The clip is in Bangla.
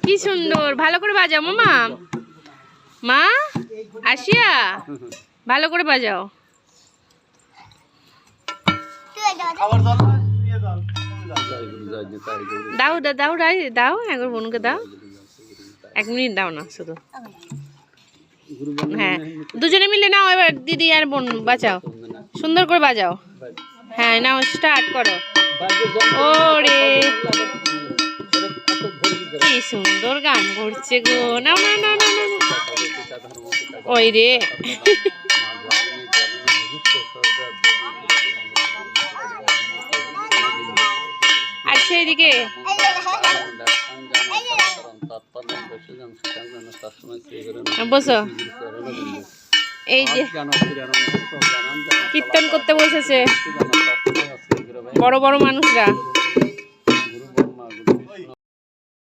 কি সুন্দর, ভালো করে বাজাও মামা। মা আসিয়া ভালো করে বাজাও। দাও দাও দাও একবার বোনকে দাও, 1 মিনিট দাও না শুধু। হ্যাঁ দুজনে মিলে নাও এবার, দিদি আর বোন বাজাও, সুন্দর করে বাজাও। হ্যাঁ নাও স্টার্ট করো। ওরে কি সুন্দর গান করছে গো। নাও না না না না, ওই রে আর সেইদিকে বসো। এই যে কীর্তন করতে বসেছে বড় বড় মানুষরা।